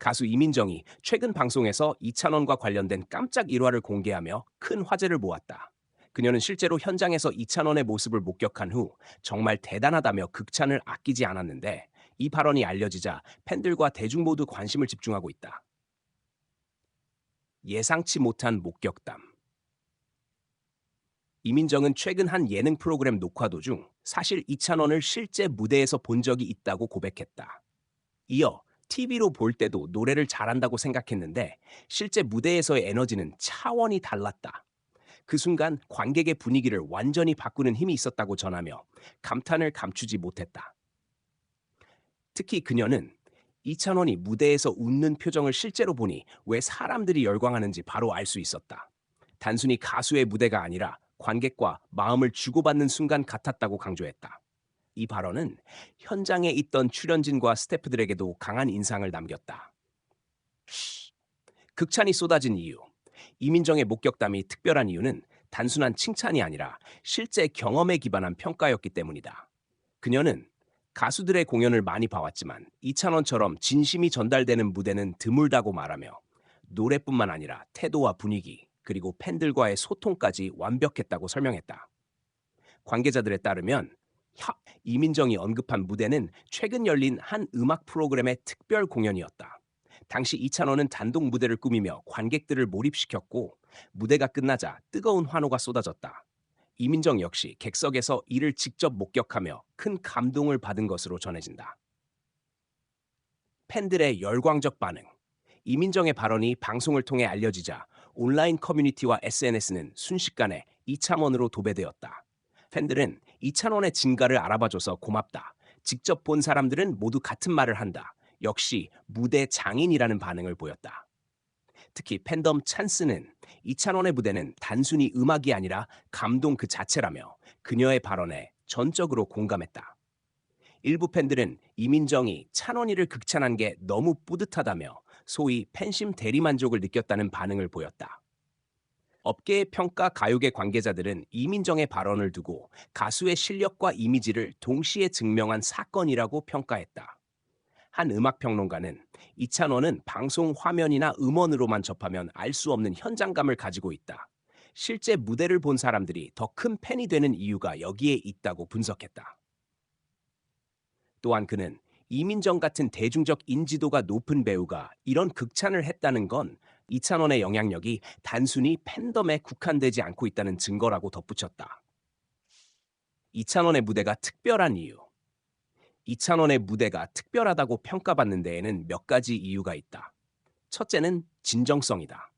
가수 이민정이 최근 방송에서 이찬원과 관련된 깜짝 일화를 공개하며 큰 화제를 모았다. 그녀는 실제로 현장에서 이찬원의 모습을 목격한 후 정말 대단하다며 극찬을 아끼지 않았는데, 이 발언이 알려지자 팬들과 대중 모두 관심을 집중하고 있다. 예상치 못한 목격담. 이민정은 최근 한 예능 프로그램 녹화 도중 사실 이찬원을 실제 무대에서 본 적이 있다고 고백했다. 이어 TV로 볼 때도 노래를 잘한다고 생각했는데 실제 무대에서의 에너지는 차원이 달랐다. 그 순간 관객의 분위기를 완전히 바꾸는 힘이 있었다고 전하며 감탄을 감추지 못했다. 특히 그녀는 이찬원이 무대에서 웃는 표정을 실제로 보니 왜 사람들이 열광하는지 바로 알 수 있었다. 단순히 가수의 무대가 아니라 관객과 마음을 주고받는 순간 같았다고 강조했다. 이 발언은 현장에 있던 출연진과 스태프들에게도 강한 인상을 남겼다. 극찬이 쏟아진 이유. 이민정의 목격담이 특별한 이유는 단순한 칭찬이 아니라 실제 경험에 기반한 평가였기 때문이다. 그녀는 가수들의 공연을 많이 봐왔지만 이찬원처럼 진심이 전달되는 무대는 드물다고 말하며 노래뿐만 아니라 태도와 분위기, 그리고 팬들과의 소통까지 완벽했다고 설명했다. 관계자들에 따르면 이민정이 언급한 무대는 최근 열린 한 음악 프로그램의 특별 공연이었다. 당시 이찬원은 단독 무대를 꾸미며 관객들을 몰입시켰고, 무대가 끝나자 뜨거운 환호가 쏟아졌다. 이민정 역시 객석에서 이를 직접 목격하며 큰 감동을 받은 것으로 전해진다. 팬들의 열광적 반응. 이민정의 발언이 방송을 통해 알려지자 온라인 커뮤니티와 SNS는 순식간에 이찬원으로 도배되었다. 팬들은 이찬원의 진가를 알아봐줘서 고맙다. 직접 본 사람들은 모두 같은 말을 한다. 역시 무대 장인이라는 반응을 보였다. 특히 팬덤 찬스는 이찬원의 무대는 단순히 음악이 아니라 감동 그 자체라며 그녀의 발언에 전적으로 공감했다. 일부 팬들은 이민정이 찬원이를 극찬한 게 너무 뿌듯하다며 소위 팬심 대리만족을 느꼈다는 반응을 보였다. 업계의 평가 가요계 관계자들은 이민정의 발언을 두고 가수의 실력과 이미지를 동시에 증명한 사건이라고 평가했다. 한 음악평론가는 이찬원은 방송 화면이나 음원으로만 접하면 알 수 없는 현장감을 가지고 있다. 실제 무대를 본 사람들이 더 큰 팬이 되는 이유가 여기에 있다고 분석했다. 또한 그는 이민정 같은 대중적 인지도가 높은 배우가 이런 극찬을 했다는 건 이찬원의 영향력이 단순히 팬덤에 국한되지 않고 있다는 증거라고 덧붙였다. 이찬원의 무대가 특별한 이유. 이찬원의 무대가 특별하다고 평가받는 데에는 몇 가지 이유가 있다. 첫째는 진정성이다.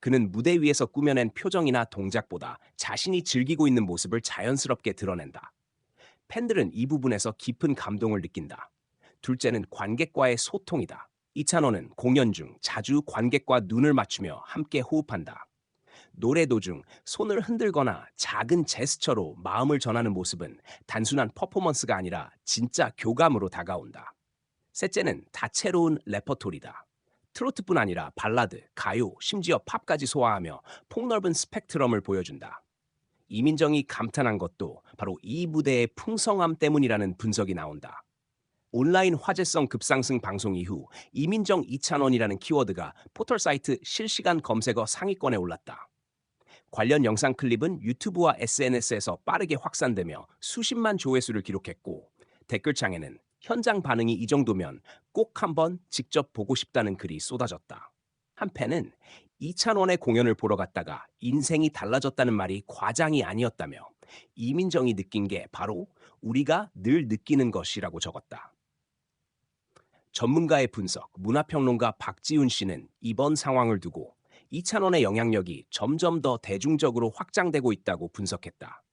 그는 무대 위에서 꾸며낸 표정이나 동작보다 자신이 즐기고 있는 모습을 자연스럽게 드러낸다. 팬들은 이 부분에서 깊은 감동을 느낀다. 둘째는 관객과의 소통이다. 이찬원은 공연 중 자주 관객과 눈을 맞추며 함께 호흡한다. 노래 도중 손을 흔들거나 작은 제스처로 마음을 전하는 모습은 단순한 퍼포먼스가 아니라 진짜 교감으로 다가온다. 셋째는 다채로운 레퍼토리다. 트로트뿐 아니라 발라드, 가요, 심지어 팝까지 소화하며 폭넓은 스펙트럼을 보여준다. 이민정이 감탄한 것도 바로 이 무대의 풍성함 때문이라는 분석이 나온다. 온라인 화제성 급상승 방송 이후 이민정 이찬원이라는 키워드가 포털 사이트 실시간 검색어 상위권에 올랐다. 관련 영상 클립은 유튜브와 SNS에서 빠르게 확산되며 수십만 조회수를 기록했고, 댓글창에는 현장 반응이 이 정도면 꼭 한번 직접 보고 싶다는 글이 쏟아졌다. 한 팬은 이찬원의 공연을 보러 갔다가 인생이 달라졌다는 말이 과장이 아니었다며 이민정이 느낀 게 바로 우리가 늘 느끼는 것이라고 적었다. 전문가의 분석, 문화평론가 박지훈 씨는 이번 상황을 두고 이찬원의 영향력이 점점 더 대중적으로 확장되고 있다고 분석했다.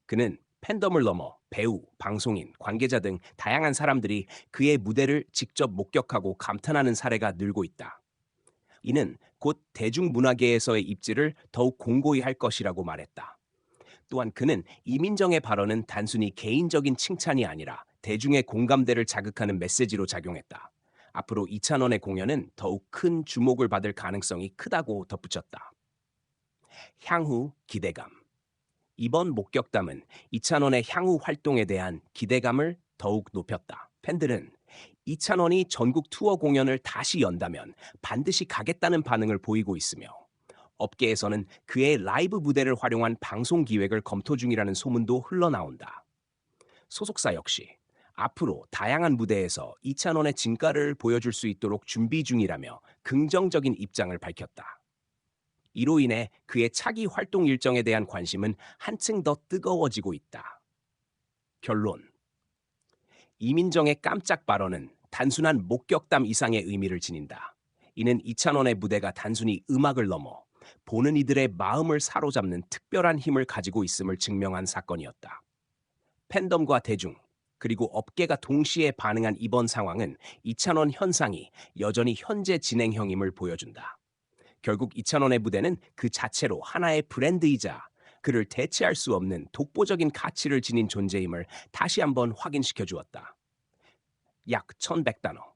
그는 팬덤을 넘어 배우, 방송인, 관계자 등 다양한 사람들이 그의 무대를 직접 목격하고 감탄하는 사례가 늘고 있다. 이는 곧 대중문화계에서의 입지를 더욱 공고히 할 것이라고 말했다. 또한 그는 이민정의 발언은 단순히 개인적인 칭찬이 아니라 대중의 공감대를 자극하는 메시지로 작용했다. 앞으로 이찬원의 공연은 더욱 큰 주목을 받을 가능성이 크다고 덧붙였다. 향후 기대감. 이번 목격담은 이찬원의 향후 활동에 대한 기대감을 더욱 높였다. 팬들은 이찬원이 전국 투어 공연을 다시 연다면 반드시 가겠다는 반응을 보이고 있으며 업계에서는 그의 라이브 무대를 활용한 방송 기획을 검토 중이라는 소문도 흘러나온다. 소속사 역시 앞으로 다양한 무대에서 이찬원의 진가를 보여줄 수 있도록 준비 중이라며 긍정적인 입장을 밝혔다. 이로 인해 그의 차기 활동 일정에 대한 관심은 한층 더 뜨거워지고 있다. 결론. 이민정의 깜짝 발언은 단순한 목격담 이상의 의미를 지닌다. 이는 이찬원의 무대가 단순히 음악을 넘어 보는 이들의 마음을 사로잡는 특별한 힘을 가지고 있음을 증명한 사건이었다. 팬덤과 대중, 그리고 업계가 동시에 반응한 이번 상황은 이찬원 현상이 여전히 현재 진행형임을 보여준다. 결국 이찬원의 무대는 그 자체로 하나의 브랜드이자 그를 대체할 수 없는 독보적인 가치를 지닌 존재임을 다시 한번 확인시켜 주었다. 약 1100단어.